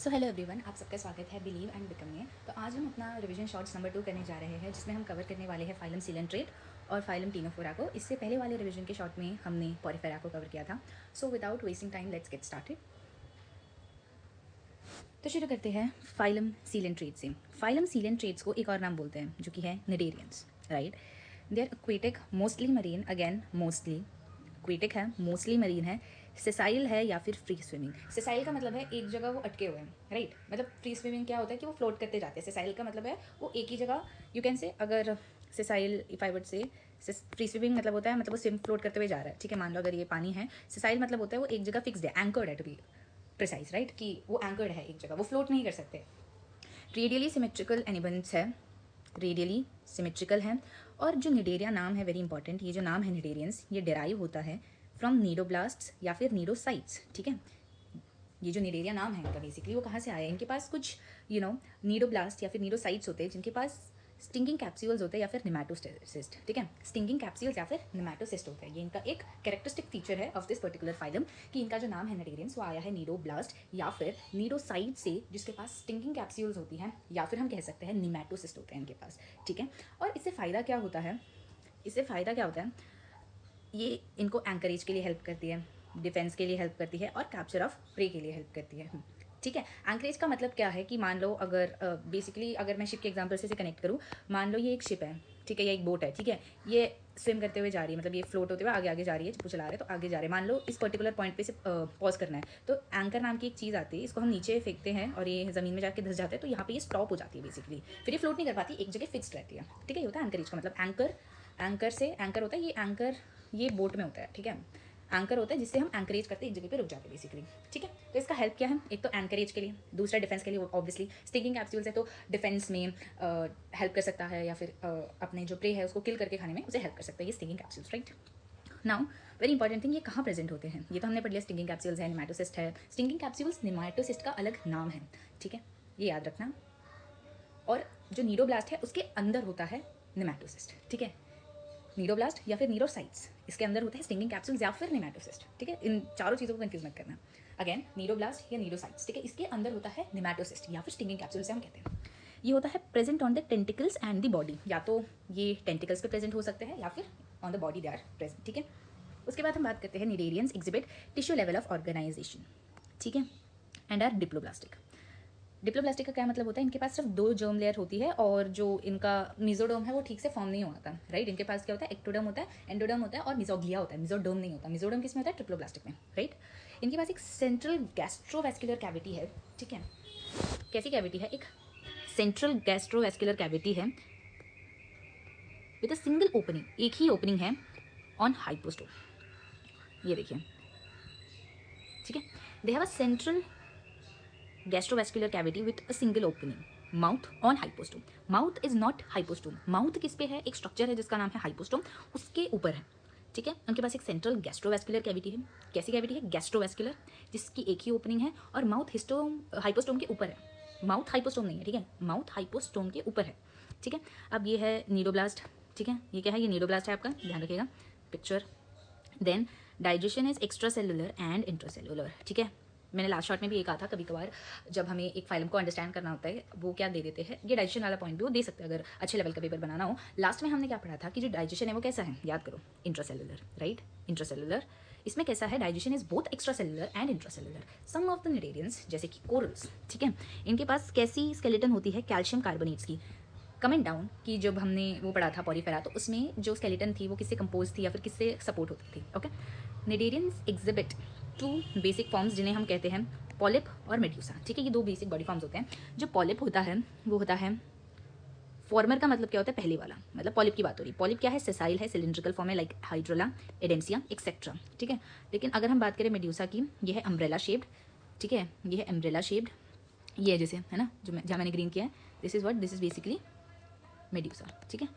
So hello everyone, आप सबका स्वागत है बिलीव एंड बिकम में। तो आज हम अपना रिवीजन शॉर्ट्स नंबर 2 करने जा रहे हैं, जिसमें हम कवर करने वाले हैं फाइलम सीलन ट्रेट और फाइलम टीनोफोरा को। इससे पहले वाले रिवीजन के शॉर्ट में हमने पॉरीफेरा को कवर किया था। So without wasting time let's get started. तो शुरू करते हैं फाइलम सीलन ट्रेट से। फाइलम सीलन ट्रेट्स को एक और नाम बोलते हैं जो कि है cnidarians, right. They are aquatic, mostly marine, again mostly aquatic है, मोस्टली मरीन है, सेसाइल है या फिर फ्री स्विमिंग। सेसाइल का मतलब है एक जगह वो अटके हुए हैं, राइट। मतलब फ्री स्विमिंग क्या होता है कि वो फ्लोट करते जाते हैं। सेसाइल का मतलब है वो एक ही जगह, यू कैन से, अगर sessile if I would say, free swimming मतलब होता है मतलब वो स्विम फ्लोट करते हुए जा रहा है, ठीक है। मान लो अगर ये पानी है, सेसाइल मतलब होता है वो एक जगह फिक्स्ड है, एंकर्ड है टू बी प्रिसाइज, राइट, कि वो एंकर्ड है एक जगह, वो फ्लोट नहीं कर सकते। रेडियली सिमेट्रिकल एनिबंस है, रेडियली सिमेट्रिकल है। और जो निडेरिया नाम है, वेरी इंपॉर्टेंट, ये जो नाम है निडेरियंस, ये डेराइव होता है फ्रॉम नीडोब्लास्ट्स या फिर नीडोसाइट्स, ठीक है। ये जो निडेरिया नाम है इनका बेसिकली वो कहाँ से आया है, इनके पास कुछ नीडोब्लास्ट या फिर नीडोसाइट्स होते हैं जिनके पास स्टिंगिंग कैप्सूल्स होते हैं या फिर निमैटोसिस्ट, ठीक है। स्टिंगिंग कैप्सूल्स या फिर निमैटोसिस्ट होते हैं, ये इनका एक कैरेक्टरिस्टिक फीचर है ऑफ दिस पर्टिकुलर फाइलम कि इनका जो नाम है निडेरियंस वो आया है नीडोब्लास्ट या फिर नीडोसाइट से, जिसके पास स्टिंगिंग कैप्सूल्स होती हैं या फिर हम कह सकते हैं निमैटोसिस्ट होते हैं इनके पास, ठीक है। और इससे फ़ायदा क्या होता है, इससे फ़ायदा क्या होता है, ये इनको एंकरेज के लिए हेल्प करती है, डिफेंस के लिए हेल्प करती है और कैप्चर ऑफ प्रे के लिए हेल्प करती है, ठीक है। एंकरेज का मतलब क्या है कि मान लो अगर बेसिकली अगर मैं शिप के एग्जांपल से कनेक्ट करूँ, मान लो ये एक शिप है, ठीक है, या एक बोट है, ठीक है। ये स्विम करते हुए जा रही है, मतलब ये फ्लोट होते हुए आगे आगे जा रही है, वो चला रहे हैं तो आगे जा रहे हैं। मान लो इस पर्टिकुलर पॉइंट पे से पॉज करना है, तो एंकर नाम की एक चीज़ आती है, इसको हम नीचे फेंकते हैं और ये ज़मीन में जाके धस जाते हैं, तो यहाँ पे ये स्टॉप हो जाती है बेसिकली, फिर ये फ्लोट नहीं कर पाती, एक जगह फिक्स्ड रहती है, ठीक है। ये होता है एंकरेज का मतलब। एंकर, एंकर से एंकर होता है, ये एंकर ये बोट में होता है, ठीक है। एंकर होता है जिससे हम एंकरेज करते हैं, एक जगह पे रुक जाते हैं बेसिकली, ठीक है। तो इसका हेल्प क्या है, एक तो एंकरेज के लिए, दूसरा डिफेंस के लिए, ऑब्वियसली स्टिंगिंग कैप्सूल्स है तो डिफेंस में हेल्प कर सकता है, या फिर अपने जो प्रे है उसको किल करके खाने में उसे हेल्प कर सकता है ये stinging capsules, right. Now very important thing, ये कहाँ प्रेजेंट होते हैं, ये तो हमने पढ़ लिया, स्टिंगिंग कैप्सूल्स है, निमैटोसिस्ट है। स्टिंगिंग कैप्सूल्स निमैटोसिस्ट का अलग नाम है, ठीक है, ये याद रखना। और जो नीडोब्लास्ट है उसके अंदर होता है निमैटोसिस्ट, ठीक है। नीडोब्लास्ट या फिर नीडोसाइट्स, इसके अंदर होते हैं स्टिंगिंग कैप्सूल्स या फिर निमैटोसिस्ट, ठीक है। इन चारों चीज़ों को कंफ्यूज मत करना। अगेन नीडोब्लास्ट या नीडोसाइट्स, ठीक है, इसके अंदर होता है निमैटोसिस्ट या फिर स्टिंगिंग कैप्सूल से हम कहते हैं। ये होता है present on the tentacles and the body, या तो ये टेंटिकल्स पे प्रेजेंट हो सकते हैं या फिर on the body they are present, ठीक है। उसके बाद हम बात करते हैं cnidarians exhibit tissue level of organisation, ठीक है, एंड आर डिप्लोब्लास्टिक। डिप्लोब्लास्टिक का क्या मतलब होता है, इनके पास सिर्फ 2 जर्म लेयर होती है और जो इनका मिजोडर्म है वो ठीक से फॉर्म नहीं होता, राइट। इनके पास क्या होता है, एक्टोडर्म होता है, एंडोडर्म होता है और मिजोग्लिया होता है, मिजोडर्म नहीं होता। मिजोडर्म किस में होता है, ट्रिप्लोब्लास्टिक में, राइट। इनके पास एक सेंट्रल गैस्ट्रोवैस्कुलर कैविटी है, ठीक है। कैसी कैविटी है, एक सेंट्रल गैस्ट्रोवैस्कुलर कैविटी है विद अ सिंगल ओपनिंग, एक ही ओपनिंग है ऑन हाइपोस्टोम, ये देखिए, ठीक है। They have a central gastrovascular cavity with a single opening mouth on hypostome. Mouth is not hypostome, mouth किस पे है, एक स्ट्रक्चर है जिसका नाम है हाइपोस्टोम, उसके ऊपर है, ठीक है। उनके पास एक सेंट्रल गैस्ट्रोवैस्कुलर कैविटी है, कैसी कैविटी है, गैस्ट्रोवैस्कुलर, जिसकी एक ही ओपनिंग है और माउथ हिस्टोम हाइपोस्टोम के ऊपर है। माउथ हाइपोस्टोम नहीं है, ठीक है, माउथ हाइपोस्टोम के ऊपर है, ठीक है। अब ये है नीडोब्लास्ट, ठीक है, ये क्या है, ये नीडोब्लास्ट है आपका, ध्यान रखिएगा picture. Then digestion is extra cellular and intracellular, ठीक है। मैंने लास्ट शॉट में भी ये कहा था, कभी कभार जब हमें एक फाइलम को अंडरस्टैंड करना होता है वो क्या दे देते हैं, ये डाइजेशन वाला पॉइंट भी वो दे सकते हैं अगर अच्छे लेवल का पेपर बनाना हो। लास्ट में हमने क्या पढ़ा था कि जो डाइजेशन है वो कैसा है, याद करो, इंट्रासेलुलर, राइट, इंट्रासेलुलर। इसमें कैसा है, digestion is both extra cellular and intracellular. Some of the cnidarians जैसे कि कोरल्स, ठीक है, इनके पास कैसी स्केलेटन होती है, कैल्शियम कार्बोनेट्स की। कमेंट डाउन कि जब हमने वो पढ़ा था पॉरीफेरा, तो उसमें जो स्केलेटन थी वो किससे कंपोज थी या फिर किससे सपोर्ट होती थी, okay. Cnidarians exhibit 2 basic forms जिन्हें हम कहते हैं पॉलिप और मेड्यूसा, ठीक है। ये 2 बेसिक बॉडी फॉर्म्स होते हैं। जो पॉलिप होता है वो होता है, फॉर्मर का मतलब क्या होता है, पहले वाला, मतलब पॉलिप की बात हो रही है। पॉलिप क्या है, सेसाइल है, सिलिंड्रिकल फॉर्म है, लाइक हाइड्रोला, एडेंसिया एक्सेट्रा, ठीक है। लेकिन अगर हम बात करें मेड्यूसा की, ये है अम्ब्रेला शेप्ड, ठीक है, ये है अम्ब्रेला शेप्ड, ये है जैसे, है ना, जो जहाँ मैंने ग्रीन किया है, this is what, this is basically medusa, ठीक है।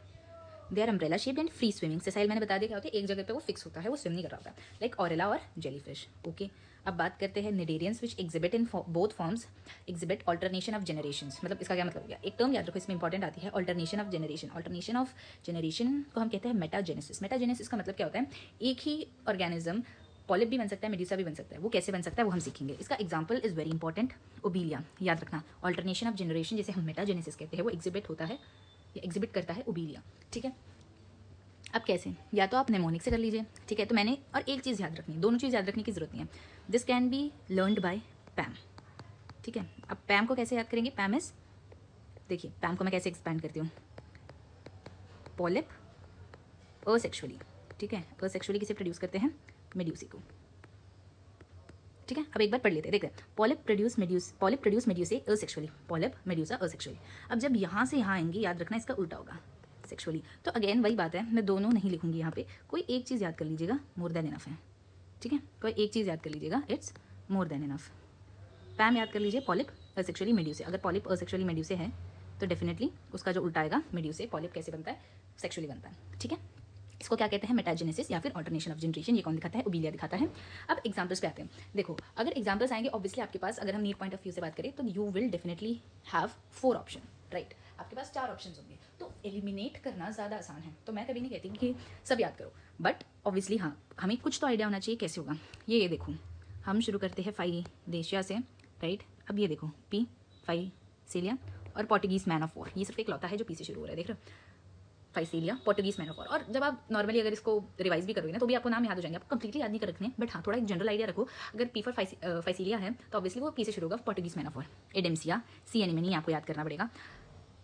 They are umbrella shaped and free swimming. Sessile मैंने बता दिया क्या होता है, एक जगह पे वो फिक्स होता है, वो स्विम नहीं कर रहा होता, लाइक ऑरेला और जेलीफिश, ओके। अब बात करते हैं cnidarians which exhibit in both forms exhibit alternation of generations. मतलब इसका क्या मतलब हो गया, एक टर्म याद रखो इसमें इंपॉर्टेंट आती है, alternation of generation. Alternation of generation को हम कहते हैं मेटाजेनेसिस। मेटाजेनेसिस का मतलब क्या होता है, एक ही ऑर्गेनिज्म पॉलिप भी बन सकता है, मेड्यूसा भी बन सकता है। वो कैसे बन सकता है वो हम सीखेंगे। इसका एग्जाम्पल इज़ वेरी इंपॉर्टेंट, ओबीलिया। याद रखना, ऑल्टरनेशन ऑफ जनरेशन जिसे हम मेटाजेनेसिस कहते हैं वो एग्जिबिट होता है या एग्जिबिट करता है ओबीलिया। ठीक है, अब कैसे, या तो आप नेमोनिक से कर लीजिए। ठीक है, तो मैंने और एक चीज़ याद रखनी, दोनों चीज़ याद रखने की जरूरत नहीं है। This can be learned by Pam. ठीक है, अब पैम को कैसे याद करेंगे? पैम इज, देखिए पैम को मैं कैसे एक्सपैंड करती हूँ, पॉलिप असेक्सुअली। ठीक है, असेक्सुअली किसे प्रोड्यूस करते हैं? मेड्यूसी को। ठीक है, अब एक बार पढ़ लेते हैं, देखते हैं। Polyp produce medusae asexually, polyp medusa asexually. अब जब यहाँ से यहाँ आएंगे, याद रखना इसका उल्टा होगा, सेक्सुअली। तो अगेन वही बात है, मैं दोनों नहीं लिखूंगी यहाँ पे, कोई एक चीज़ याद कर लीजिएगा, मोर देन इनफ है। ठीक है, कोई एक चीज़ याद कर लीजिएगा, इट्स मोर देन इनफ। पैम याद कर लीजिए, पॉलिप असेक्सुअली मेड्यूसे। अगर पॉलिप असेक्सुअली मेड्यूसे है तो डेफिनेटली उसका जो उल्टा आएगा मेड्यूसे। पॉलिप कैसे बनता है? सेक्सुअली बनता है। ठीक है, इसको क्या कहते हैं? मेटाजेनेसिस या फिर ऑल्टरनेशन ऑफ जनरेशन। ये कौन दिखाता है? ओबीलिया दिखाता है। अब एग्जांपल्स पे आते हैं। देखो, अगर एग्जांपल्स आएंगे ऑब्वियसली आपके पास, अगर हम नीट पॉइंट ऑफ व्यू से बात करें तो you will definitely have 4 option, right. आपके पास 4 ऑप्शन होंगे, तो एलिमिनेट करना ज़्यादा आसान है। तो मैं कभी नहीं कहती कि सब याद करो, बट ऑब्वियसली हाँ, हमें कुछ तो आइडिया होना चाहिए कैसे होगा। ये देखो, हम शुरू करते हैं फाइडेशिया से, राइट। अब ये देखो, पी फाइसीलिया और पोर्टुगीज मैन ऑफ वॉर, ये सिर्फ एक लौता है जो पी से शुरू हो रहा है, देख रहे हो, फाइसीलिया, पोर्टुगीज मैन ऑफ वॉर। और जब आप नॉर्मली अगर इसको रिवाइज भी करोगे ना तो भी आपको नाम याद हो जाएंगे, आपको कंप्लीटली याद नहीं कर रखने, बट हाँ थोड़ा एक जनरल आइडिया रखो। अगर पी फॉर फाइसीलिया है तो ऑब्वियसली वो पी से शुरू होगा, Portuguese man of war. Adamsia, sea anemone आपको याद करना पड़ेगा।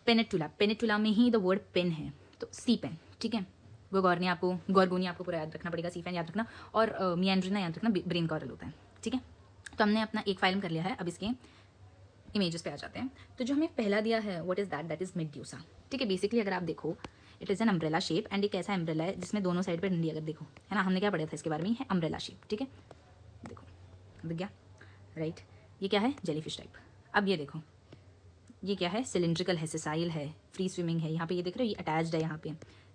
पेनेटुला, पेनेटुला में ही द वर्ड पेन है, तो सी पेन। ठीक है, गोरगोनी आपको पूरा याद रखना पड़ेगा, सी पेन याद रखना। और मिएंड्रिना याद रखना, ब्रेन कॉरल होता है। ठीक है, तो हमने अपना एक फाइलम कर लिया है। अब इसके इमेजेस पे आ जाते हैं। तो जो हमें पहला दिया है, what is that is medusa. ठीक है, बेसिकली अगर आप देखो it is an umbrella shape, and एक ऐसा अम्ब्रेला है जिसमें दोनों साइड पे डंडी, अगर देखो है ना, हमने क्या पढ़ा था इसके बारे में, है अम्ब्रेला शेप। ठीक है, देखो दिख गया, राइट। ये क्या है? Jellyfish type. अब ये देखो, ये क्या है? सिलिंड्रिकल है, सेसाइल है, फ्री स्विमिंग है। यहाँ पे ये देख रहे हो, ये अटैच्ड है यहाँ पे,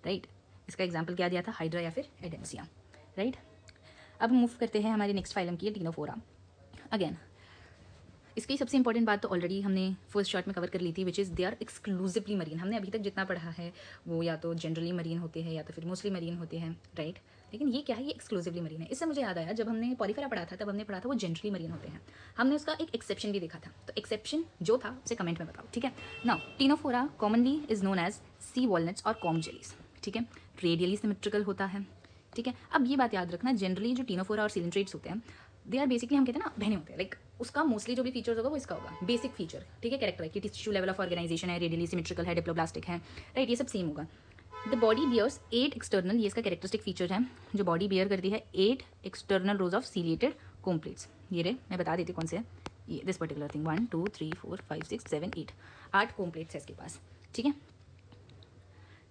राइट। इसका एग्जाम्पल क्या दिया था? हाइड्रा या फिर एडेम्सिया, राइट। अब मूव करते हैं हमारी नेक्स्ट फाइलम की, टीनोफोरा। अगेन इसकी सबसे इंपॉर्टेंट बात तो ऑलरेडी हमने फर्स्ट शॉर्ट में कवर कर ली थी, which is they are exclusively marine. हमने अभी तक जितना पढ़ा है वो या तो जनरली मरीन होते हैं या तो फिर मोस्टली मरीन होते हैं, राइट। लेकिन ये क्या है? ये एक्सक्लूसिवली मरीन है। इससे मुझे याद आया, जब हमने पॉलीफेरा पढ़ा था तब हमने पढ़ा था वो जनरली मरीन होते हैं। हमने उसका एक एक्सेप्शन भी देखा था, तो एक्सेप्शन जो था उसे कमेंट में बताओ। ठीक है, now ctenophora commonly is known as sea walnuts और कॉम जेलीज। ठीक है, रेडियली सिमेट्रिकल होता है। ठीक है, अब ये बात याद रखना, जनरली जो टीनोफोरा और सिलिंड्रेट्स होते हैं दे आर बेसिकली, हम कहते हैं ना बहने होते हैं, लाइक उसका मोस्टली जो भी फीचर्स होगा वो इसका होगा, बेसिक फीचर। ठीक है, कैरेक्टर कि टिश्यू लेवल ऑफ ऑर्गेनाइजेशन है, रेडियली सिमेट्रिकल है, डिप्लोब्लास्टिक है, राइट, ये सब सेम होगा। द बॉडी बियर्स 8 एक्सटर्नल, ये इसका कैरेक्टरिस्टिक फीचर है, जो बॉडी बियर करती है 8 एक्सटर्नल रोज ऑफ सीलिएटेड कॉम्प्लेट्स। ये रे मैं बता देती हूँ कौन से है ये, दिस पर्टिकुलर थिंग, 1 2 3 4 5 6 7 8 कॉम्प्लेट्स है इसके पास। ठीक है,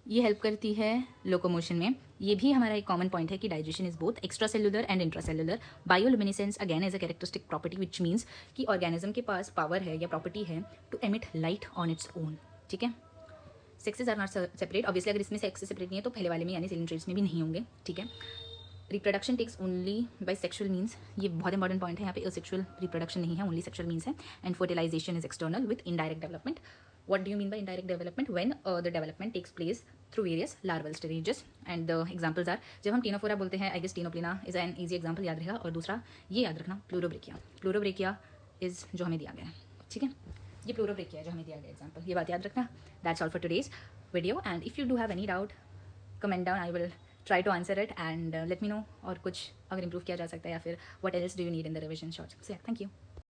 ये हेल्प करती है लोकोमोशन में। ये भी हमारा एक कॉमन पॉइंट है कि digestion is both extra cellular and intracellular. Bioluminescence again as a characteristic property, which means कि ऑर्गेनिज्म के पास पावर है या प्रॉपर्टी है to emit light on its own. ठीक है, sexes are not separate, obviously अगर इसमें सेक्स सेपरेट नहीं है तो पहले वाले में यानी सिलिंड्रेट्स में भी नहीं होंगे। ठीक है, reproduction takes only by sexual means, ये बहुत इंपॉर्टेंट पॉइंट है, यहाँ पे असेक्सुअल रिप्रोडक्शन नहीं है, ओनली सेक्सुअल मीन्स है। And fertilisation is external with indirect development. What do you mean by indirect development? When the development takes place through various larval stages, and the examples are, जब हम Ctenophora बोलते हैं, I guess Ctenoplana is an easy example याद रहेगा। और दूसरा ये याद रखना, प्लूरोब्रेकिया। प्लूरोब्रेकिया इज जो हमें दिया गया है। ठीक है, ये प्लूरोब्रेकिया जो हमें दिया गया एग्जाम्पल, ये बात याद रखना। That's all for today's video, and if you do have any doubt comment down, I will try to answer it, and let me know और कुछ अगर इंप्रूव किया जा सकता है या फिर what else do you need in the revision shorts. So thank you.